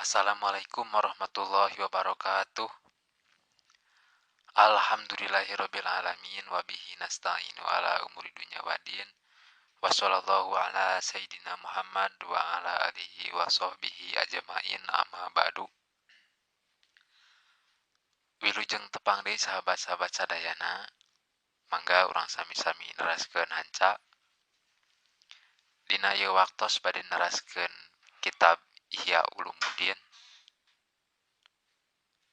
Assalamualaikum warahmatullahi wabarakatuh. Alhamdulillahirabbil alamin wa bihi nasta'inu ala umuri dunya waddin. Wassallallahu ala sayyidina Muhammad wa ala alihi wa sahbihi ajmain amma ba'du. Wilujeng tepang deui sahabat-sahabat sadayana. Mangga urang sami-sami neraskeun hanca. Dina ieu waktos bade neraskeun kitab Ihya Ulumuddin.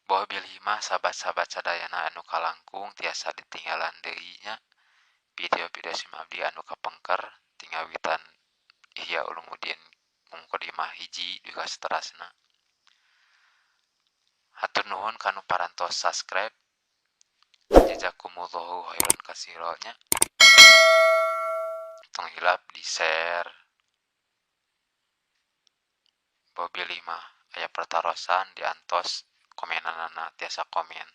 Boh bilih mah sahabat-sahabat sadayana anu kalangkung tiasa ditinggalan deui nya video-video simabdi anu kapengker tingawitan Ihya Ulumuddin mukadimah hiji juga seterusna. Hatur nuhun kanu parantos subscribe. Jazakumullahu khairan katsiran. Tong hilap di share. Boh bilih mah aya pertarosan diantos komenanana tiasa komen.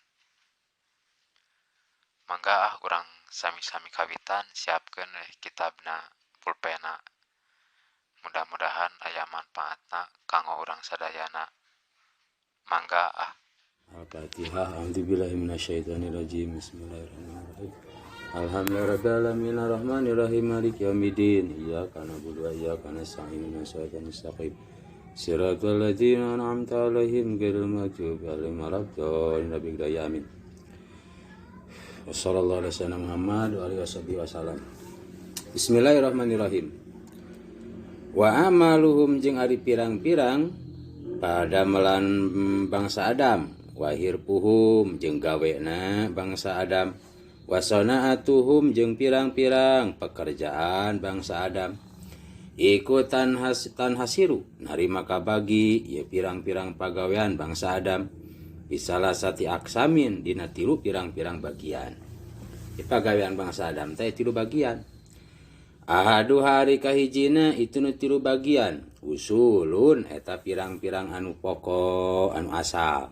Mangga urang sami-sami kawitan siapkeun kitabna pulpena. Mudah-mudahan aya manfaatna kanggo urang sadayana. Mangga Al-Fatihah. A'udzubillahi minasyaitonirrajim. Bismillahirrahmanirrahim. Alhamdulillahirabbil alamin arrahmanirrahim maliki yaumiddin. Iyyaka na'budu wa iyyaka nasta'in ihdinas siratal mustaqim. Siratal ladzina an'amta 'alaihim ghairil maghdubi 'alaihim waladdallin. Amin. Wassallallahu ala sayyidina Muhammad wa alihi wasallam. Bismillahirrahmanirrahim. Wa amaluhum jeung ari pirang-pirang pada melan bangsa Adam, wahir puhum jeung gawena bangsa Adam, wasanaatuhum jeung pirang-pirang pekerjaan bangsa Adam, ikutan hasiru narima kabagi ye pirang-pirang pagawean bangsa Adam, bisalah sati aksamin dina tilu pirang-pirang bagian. Pagawean bangsa Adam teh tilu bagian. Ahadu hari kahijina itu nu tilu bagian. Usulun eta pirang-pirang anu pokok anu asal.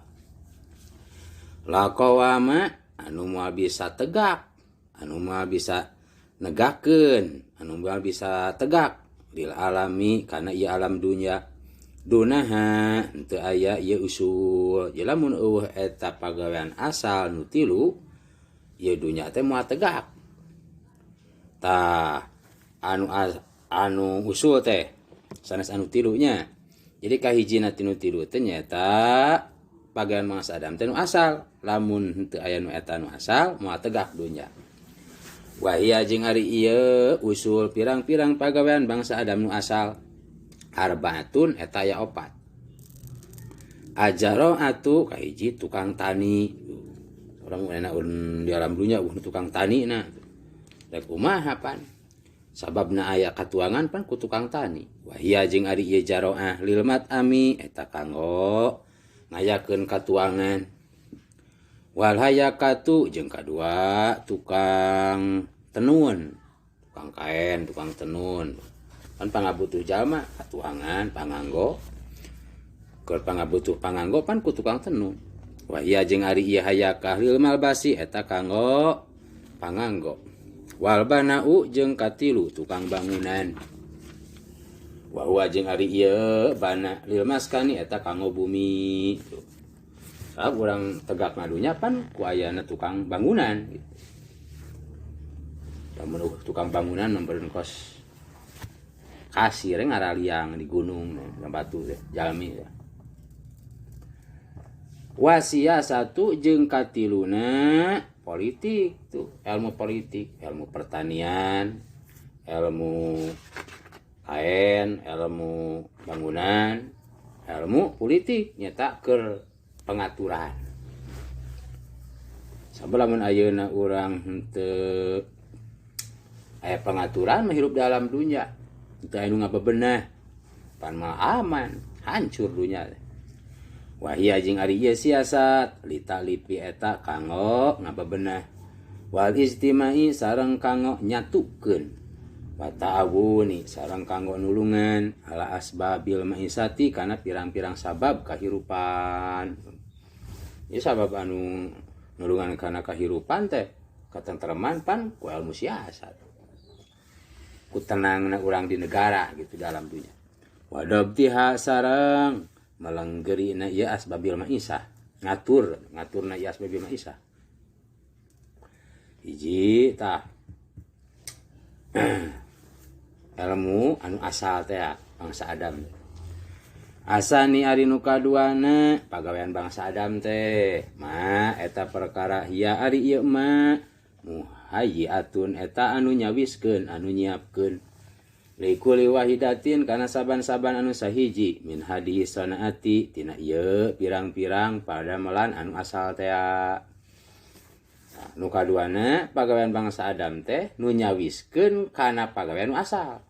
Laqawama anu moal bisa tegak, anu moal bisa negakeun, anu moal bisa tegak lil alami kana ieu alam dunya. Dunaha henteu aya ieu usul. Jadi lamun eueuh eta pagawean asal nu tilu, ieu dunya teh moal tegak. Tah anu usul teh sanes anu tilunya. Jadi kahijina tinu tilu teh nyata pagawean bangsa Adam teh nu asal. Lamun henteu aya nu eta nu asal moal tegak dunya. Wahia jeung ari ieu usul pirang-pirang pagawean bangsa Adam nu asal. Arbaatun eta aya 4. Ajaroatu kahiji tukang tani. Urang enak di alam dunya tukang tani na. Rek kumaha pan? Sababna aya katuangan pan ku tukang tani. Wahia jeung ari ieu jaroah lil mat'ami eta kanggo ngayakeun katuangan. Wal hayakatu jeung kadua tukang tenun, tukang kaen, tukang tenun. Pan pangabutuh jalma katuangan panganggo. Keur pangabutuh panganggo pan ku tukang tenun. Wahia jeung ari ieu hayakah lil malbasi eta kanggo panganggo. Wal banau jeung katilu tukang bangunan. Wa huwa jeung ari ieu bana lil maskani eta kanggo bumi. Sabab urang tegak madunya pan ku ayana tukang bangunan gitu. Lamun tukang bangunan memberen kos kasir ngaraliang di gunung batu teh jalmi teh. Wasia satu jeung katiluna politik tuh, ilmu politik, ilmu pertanian, ilmu kain, ilmu bangunan, ilmu politik nyata keur pengaturan. Sabalamun ayeuna urang henteu aya pengaturan mah hirup di alam dunya, henteu aya nu ngabebenah, pan mah aman, hancur dunya. Wahia jeung ari ieu siasat litalipi eta kanggo ngabebenah. Wal istimai sareng kanggo nyatukeun. Wa ta'awuni sareng kanggo nulungan ala asbabil maisati kana pirang-pirang sabab kahirupan. Ieu sabab anu nulungan kana kahirupan teh katentreman pan ku ilmu siasat. Ku tenangna urang di negara gitu dalam dunya. Wadabtiha sareng melenggerina ieu asbabil maisah, ngaturna ieu asbabil maisah. Hiji tah ilmu anu asal teh bangsa Adam. Asani ari nu kaduana pagawean bangsa Adam teh ma eta perkara hiya ari ieu ma muhayyiatun eta anu nyawiskeun anu nyiapkeun likuli wahidatin kana saban-saban anu sahiji min hadihi sanaati tina ieu pirang-pirang padamelan anu asal teh. Nah, nu kaduana pagawean bangsa Adam teh nu nyawiskeun kana pagawean nu asal.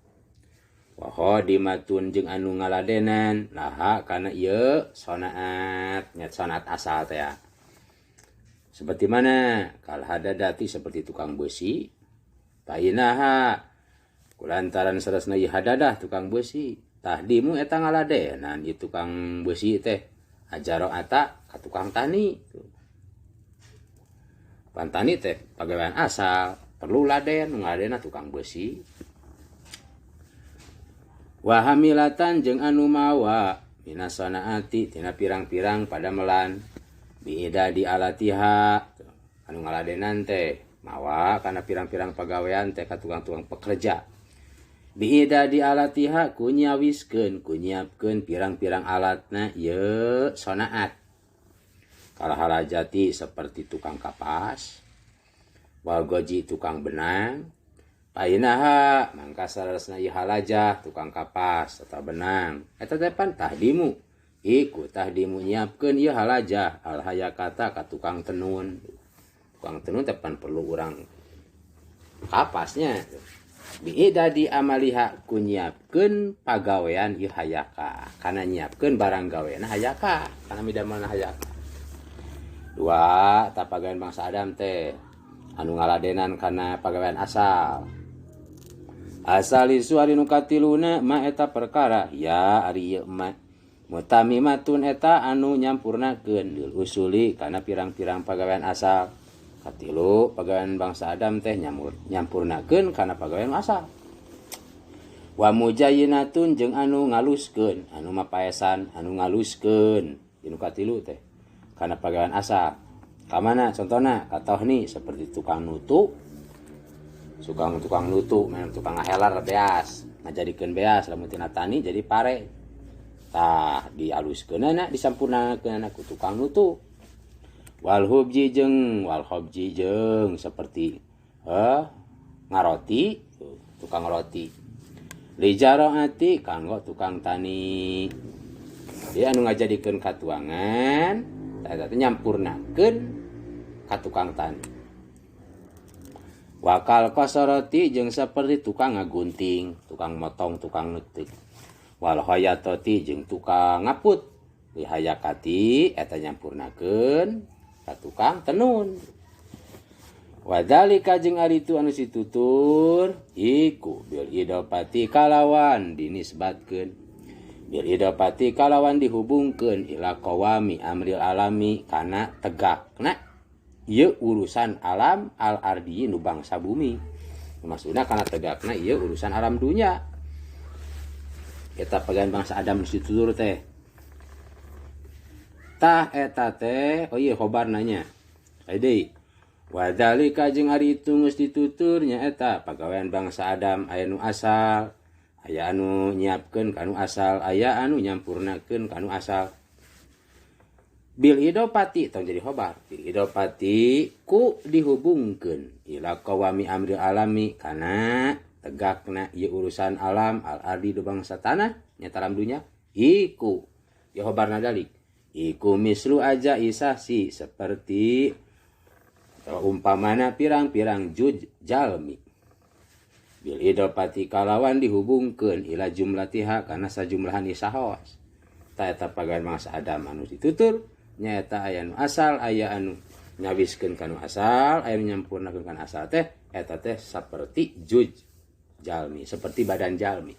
Wa khadimatun jeung anu ngaladenan laha kana ieu sonaat nya sonaat asal teh. Seperti mana? Kal hadadati seperti tukang besi. Painaha kulantaran sarasna ieu hadadah tukang besi. Tahdimu eta ngaladenan ieu tukang besi teh ajaro ata ka tukang tani. Pantani teh pagawean asal perlu laden nu ngaladena tukang besi. Wahamilatan jeung anu mawa minasanaati tina pirang-pirang padamelan biida di alatiha anu ngaladenan teh mawa kana pirang-pirang pagawean teh ka tukang-tukang pekerja biida di alatiha kunyawiskeun kunyiapkeun pirang-pirang alatna ieu sonaat kalahalajati seperti tukang kapas wal goji tukang benang. Painaha mangka sarasna ieu halajah tukang kapas atau benang eta teh pan tahdimu iku tahdimu nyiapkeun ieu halajah al hayakata ka tukang tenun teh pan perlu urang kapasnya biida di amaliha ku nyiapkeun pagawean ieu hayaka kana nyiapkeun barang gaweana hayaka kana midamelna hayaka. Dua ta pagawean bangsa Adam teh anu ngaladenan kana pagawean asal. Asal isu ari nu katiluna ma eta perkara ya ari ieu ma mutamimatun eta anu nyampurnakeun lil usuli kana pirang-pirang pagawean asal. Katilu pagawean bangsa Adam teh nyampurnakeun kana pagawean asal. Wa mujayyinatun jeung anu ngaluskeun anu mapaesan anu ngaluskeun inu katilu teh kana pagawean asal. Kamana contohna katohni seperti tukang nutu tukang nutu memang tukang ngahelar beas ngajadikeun beas lamun tina tani jadi pare tah dialuskeunana disampurnakeunana ku tukang nutu. Wal hobji jeung seperti ngaroti tukang roti lijaraati kanggo tukang tani dia anu ngajadikeun katuangan eta teh nyampurnakeun ka tukang tani. Wakal kasarati jeung seperti tukang ngagunting, tukang motong, tukang neutik. Wal hayatati jeung tukang ngaput. Li hayakati eta nyampurnakeun ka tukang tenun. Wadalika jeung ari itu anu situtur iku bil idopati kalawan dinisbatkeun. Bil idopati kalawan dihubungkeun ila qawami amril alami kana tegakna ieu urusan alam al ardi nu bangsa bumi. Maksudna kana tegakna ieu urusan alam dunya. Eta pagawean bangsa Adam nu situtur teh. Tah eta teh ieu khobarna nya. Deui. Wa dzalika jeung ari itu geus ditutur nya eta pagawean bangsa Adam aya nu asal, aya anu nyiapkeun ka anu asal, aya anu nyampurnakeun ka anu asal. Bil idopati tong jadi khobar bil idopati ku dihubungkeun ila qawami amri alami kana tegakna ieu urusan alam al ardi do bangsa tanah nya alam dunya iku ya khobarna dalik iku mislu aja isasi seperti umpamana pirang-pirang juj jalmi bil idopati kalawan dihubungkeun ila jumlatiha kana sajumlahan isahawas ta eta pagawean bangsa Adam anu ditutur nyata aya anu asal aya anu nyawiskeun kana asal aya anu nyampurnakeun kana asal teh eta teh saperti juj jalmi seperti badan jalmi.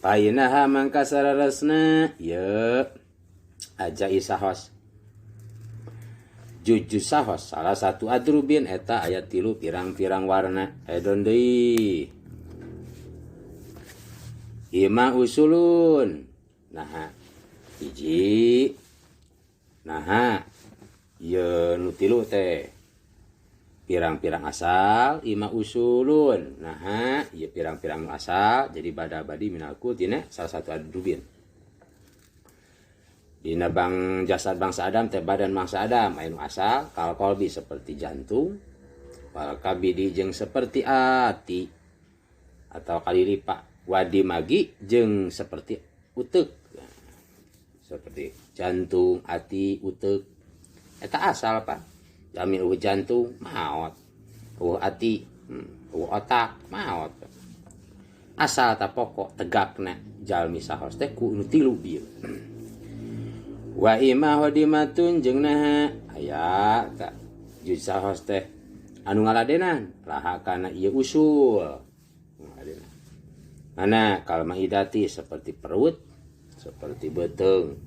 Painaha mangka sararasna ye aja isahos juju sahos salah satu adrubin eta aya 3 pirang-pirang warna edon deui ima usulun nah hiji nah ieu nu tilu teh pirang-pirang asal ima usulun nah ieu pirang-pirang asal jadi bada-badi minalku tina salah satu adudubin dina jasad bangsa Adam teh badan bangsa Adam anu asal kal kolbi seperti jantung wal kabidi jeung seperti ati atau kalilipa wadi magi jeung seperti utek seperti jantung ati utek eta asal apa jamin jantung maot ati otak maot asal ta pokok tegakna jalmi saos teh ku nu tilu dieu wa ima hodimatun jeung naha aya ta juj saos teh anu ngaladenan laha kana ieu usul mana kalma idati seperti perut seperti beteng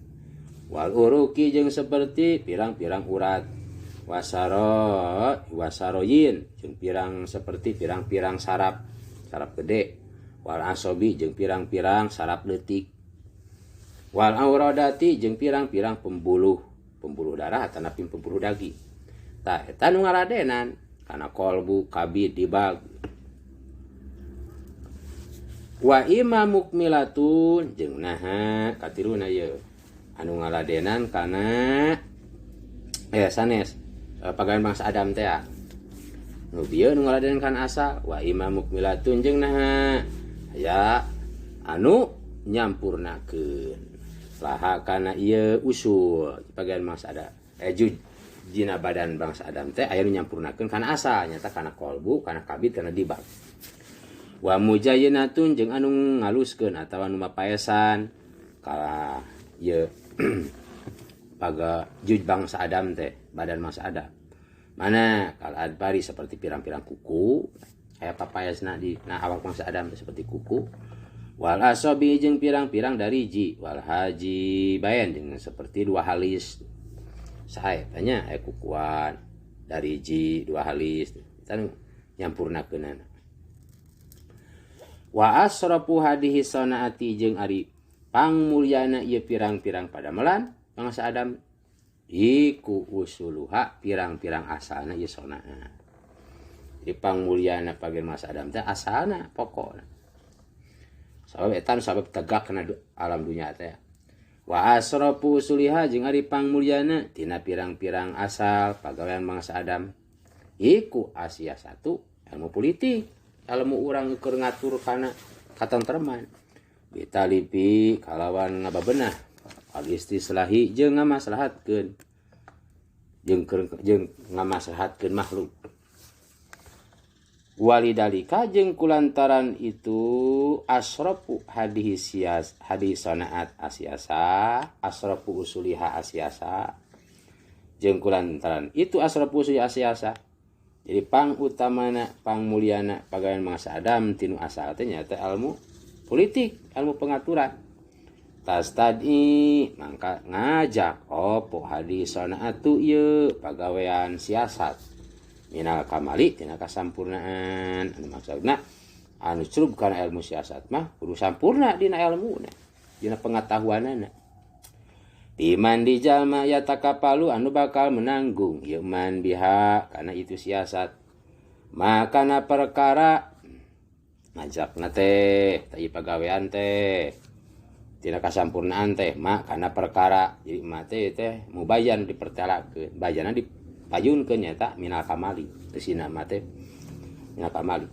wal uruki jeung seperti pirang-pirang urat wasaroyin jeung pirang seperti pirang-pirang saraf gede wal asobi jeung pirang-pirang saraf leutik wal auradati jeung pirang-pirang pembuluh darah atanapi pembuluh daging tah eta nu ngaladenan kana kolbu kabid dibag wa ima mukmilatun jeung naha katiruna ieu anu ngaladenan kana sanes pagawean bangsa Adam teh nu bieu nu ngaladenan kana asal wa ima mukmilatun jeung naha aya anu nyampurnakeun laha kana ieu usul pagawean bangsa Adam dina badan bangsa Adam teh aya nu nyampurnakeun kana asal nyata kana kolbu kana kabid kana dibag wa mujayyinatun jeung anu ngaluskeun atawa anu mapaesan kala ieu paga juj bangsa Adam teh badan bangsa Adam mana kala adbari seperti pirang-pirang kuku aya papaesna di awak bangsa Adam teh seperti kuku wal asabi jeung pirang-pirang dari ji wal haji bayan jeung seperti dua halis sae tanya aya kukuan dari ji dua halis tanu nyampurnakeunana wa asrafu hadihi sanaati jeung ari pangmulyana ieu pirang-pirang padamelan bangsa Adam iku usuluha pirang-pirang asalna ieu sanaa di pangmulyana pageun bangsa Adam teh asalna pokokna sabab tegakna alam dunya teh wa asrafu usuliha jeung ari pangmulyana tina pirang-pirang asal pagawean bangsa Adam iku asia satu ilmu politik ilmu urang keur ngatur kana katentreman bitalipi kalawan ngababeunah al istislahi jeung ngamaslahatkeun jeung ngamaslahatkeun makhluk walidalika jeung kulantaran itu asrafu hadis sanaat asyasa asrafu usuliha asyasa jeung kulantaran itu asrafu usuliha asyasa jadi pang utamana pang mulyana pagawean bangsa Adam tinu asal teh nyata ilmu politik ilmu pengaturan tastadi mangka ngajak opo hadisana atu ieu pagawean siasat minal kamali tina kasampurnaan anu maksudna anu curug kana ilmu siasat mah kudu sampurna dina ilmuna dina pengetahuanana Biman di jalma yatakapalu anu bakal menanggung yuman biha karena itu siasat makana perkara ngajakna teh tai pagawean teh tina kasampurnaan teh makana perkara jadi mate teh mubayan dipertelakeun bayana dipayunkeun nyata minal kamali teusina mate minal kamali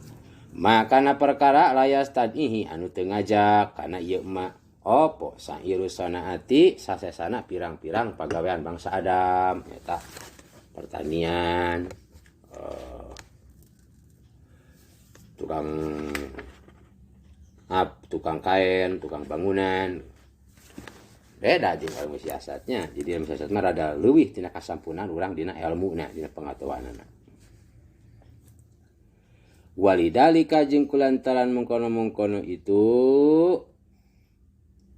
makana perkara layas tadihi anu teu ngajak kana ieu mah opo sairu sanaati sasesana pirang-pirang pagawean bangsa Adam nyata pertanian tukang kain, tukang bangunan beda jeung ilmu siasatnya. Jadi ilmu siasat mah rada leuwih tina kasampunan urang dina ilmuna dina pengetahuanana. Walidalika jeung kulantaran mungkono-mungkono itu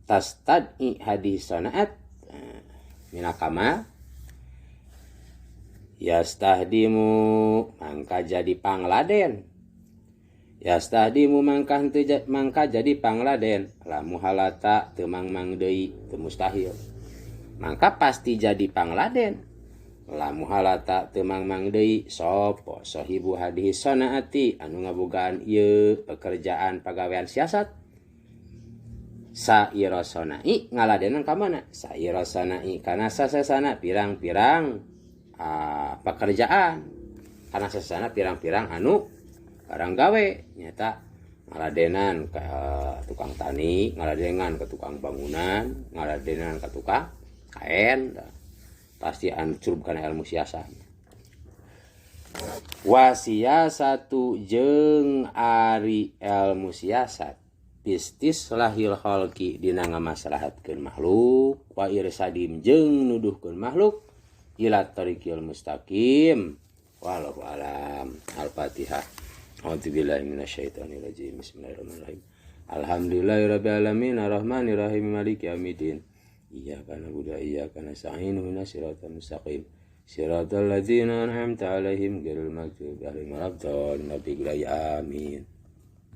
tastad'i hadis sanaat minakamal yastahdimu mangka jadi pangladen yastahdimu mangka jadi pangladen lamu halata teu mangmang deui teu mustahil maka pasti jadi pangladen. Lamu halata teu mangmang deui sopo sohibu hadis sonaati anu ngabogaan ieu pekerjaan pagawean siasat. Saira sonai ngaladenan ka mana? Saira sonai kana sasana pirang-pirang pekerjaan. Kana sasana pirang-pirang anu barang gawe nyata ngaladenan ke tukang tani, ngaladenan ke tukang bangunan, ngaladenan ke tukang kain. Pasti ancur kana ilmu siasat. Wasiasatu jeung ari ilmu siasat pistis lahil khalqi dina ngamaslahatkeun makhluk wa irsadim jeung nuduhkeun makhluk ila tariqil mustaqim. Wallahu alam. Al-Fatihah. A'udzubillahi minasyaitonir rajim. Bismillahirrahmanirrahim. Alhamdulillahirabbil alamin arrahmanir rahim maliki yaumiddin. Iyyaka na'budu wa iyyaka nasta'in ihdinas siratal mustaqim. Siratal ladzina an'amta 'alaihim ghairil maghdubi 'alaihim waladdallin. Amin.